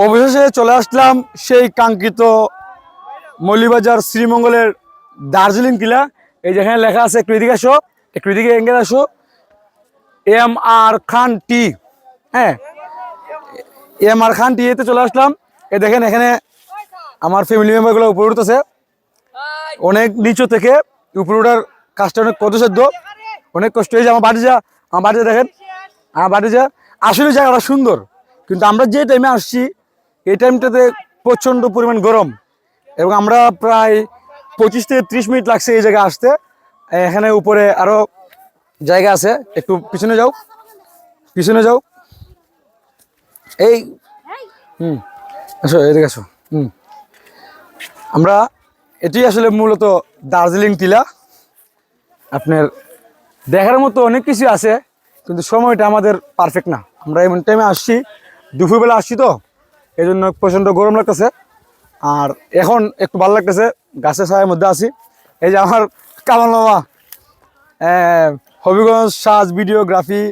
অবশেষে চলে আসলাম সেই কাঙ্ক্ষিত মৌলিবাজার শ্রীমঙ্গলের দার্জিলিং টিলা। এই যেখানে লেখা আছে, একটু এদিকে আসো, একটু এদিকে এঙ্গেল আসো, এম.আর. খান টি। হ্যাঁ, এম.আর. খান টি এতে চলে আসলাম। এই দেখেন এখানে আমার ফ্যামিলি মেম্বারগুলো উপরে উঠতেছে। অনেক নিচু থেকে উপরে ওঠার কাজটা অনেক কষ্টসাধ্য, অনেক কষ্ট হয়েছে। আমার বাড়িতে দেখেন, আমার বাড়িতে আসলে জায়গাটা সুন্দর, কিন্তু আমরা যে টাইমে আসছি এই টাইমটাতে প্রচণ্ড পরিমাণ গরম, এবং আমরা প্রায় 25 থেকে 30 মিনিট লাগছে এই জায়গায় আসতে। এখানে উপরে আরও জায়গা আছে, একটু পিছনে যাও, পিছনে যাও। এই আসো, এদিকে আসো। আমরা এটি আসলে মূলত দার্জিলিং টিলা। আপনার দেখার মতো অনেক কিছু আছে, কিন্তু সময়টা আমাদের পারফেক্ট না। আমরা এমন টাইমে আসছি, দুপুরবেলা আসছি, তো এই জন্য প্রচণ্ড গরম লাগতেছে। আর এখন একটু ভালো লাগতেছে, গাছের ছায়ার মধ্যে আছি। এই যে আমার কামাল মামা, হবিগঞ্জ সাজ ভিডিওগ্রাফি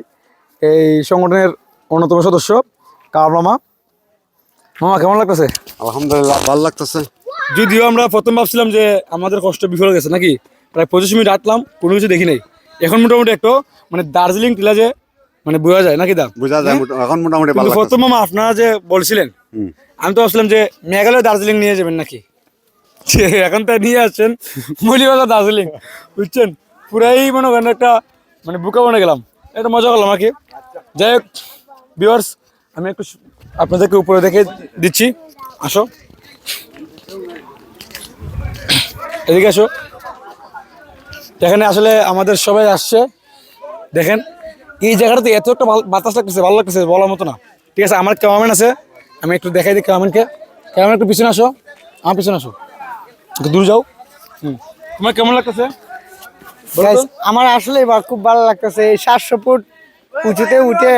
এই সংগঠনের অন্যতম সদস্য কামাল মামা। মামা কেমন লাগতেছে? আলহামদুলিল্লাহ ভালো লাগতেছে। যদিও আমরা প্রথম ভাবছিলাম যে আমাদের কষ্ট বিফল গেছে নাকি, প্রায় 25 মিনিট হাঁটলাম, কোনো কিছু দেখি নাই। এখন মোটামুটি একটু মানে দার্জিলিং টিলা যে মানে বোঝা যায় নাকি, দা বোঝা যায় এখন মোটামুটি ভালো লাগতেছে। প্রথম মামা আপনারা যে বলছিলেন, আমি তো ভাবছিলাম যে মেঘালয় দার্জিলিং নিয়ে যাবেন নাকি, এখন তো নিয়ে আসছেন মৌলিবাজার দার্জিলিং, বুঝছেন? পুরাই মনে করেন একটা মানে বুকা বনে গেলাম, একটা মজা করলাম আর কি। যাই হোক ভিউয়ার্স, আমি একটু আপনাদেরকে উপরে দেখে দিচ্ছি, আসো এদিকে আসো। এখানে আসলে আমাদের সবাই আসছে, দেখেন এই জায়গাটাতে এত একটা বাতাস লাগতেছে, ভালো লাগতেছে বলার মতো না। ঠিক আছে, আমার ক্যামেরাম্যান আছে, আমি একটু দেখাই দিই ক্যামেরাম্যানকে। ক্যামেরা একটু পিছনে আসো, আমার পিছনে আসো, একটু দূর যাও। তোমার কেমন লাগতেছে? আমার আসলে এবার খুব ভালো লাগতেছে, এই 700 ফুট উঁচুতে উঠে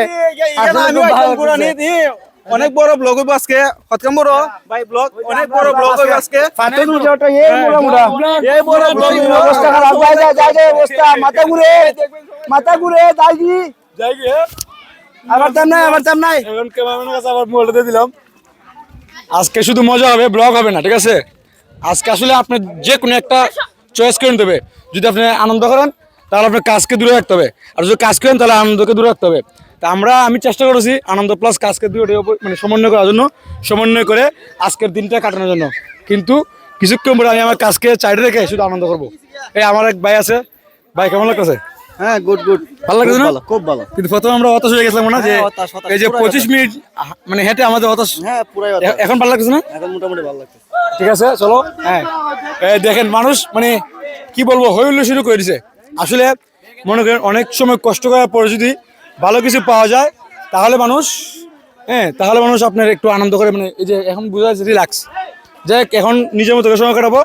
আসলে খুব ভালো লাগতেছে। অনেক বড় ব্লগ হইব আজকে, কতকাম বড় ভাই ব্লগ, অনেক বড় ব্লগ হইব আজকে। ফাতের উঠাটা এই মোড়া এই বড় ব্লগ অবস্থা খারাপ, যায় অবস্থা, মাথা ঘুরে যাইগি যাই গিয়ে আবার দাম নাই। এখন ক্যামেরাম্যানের কাছে আবার মোবাইলটা দিয়ে দিলাম। আজকে শুধু মজা হবে, ব্লগ হবে না, ঠিক আছে? আজকে আসলে আপনি যে কোনো একটা চয়েস করে নিতে হবে। যদি আপনি আনন্দ করেন তাহলে আপনার কাজকে দূরে রাখতে হবে, আর যদি কাজ করেন তাহলে আনন্দকে দূরে রাখতে হবে। তা আমি চেষ্টা করেছি আনন্দ প্লাস কাজকে দূরে মানে সমন্বয় করার জন্য, সমন্বয় করে আজকের দিনটা কাটানোর জন্য। কিন্তু কিছুক্ষণ পরে আমি আমার কাজকে সাইডে রেখে শুধু আনন্দ করবো। এই আমার এক ভাই আছে, ভাই কেমন লাগতেছে? হ্যাঁ গুড গুড, ভালো লাগছে না? খুব ভালো। কিন্তু প্রথমে আমরা হতাশ হয়ে গেছিলাম না, যে হতাশ, এই যে পুরাই 25 মিনিট মানে হেঁটে আমাদের হতাশ। হ্যাঁ পুরাই এখন ভালো লাগছে না? এখন মোটামুটি ভালো লাগছে। ঠিক আছে চলো। হ্যাঁ, দেখেন মানুষ মানে কি বলবো, হইল শুরু করে দিছে। আসলে মনে করেন অনেক সময় কষ্ট করার পরে যদি ভালো কিছু পাওয়া যায় তাহলে মানুষ আপনার একটু আনন্দ করে, মানে এই যে এখন বোঝা যাচ্ছে রিল্যাক্স। যাই হোক, এখন নিজের মতো সময় কাটাবো।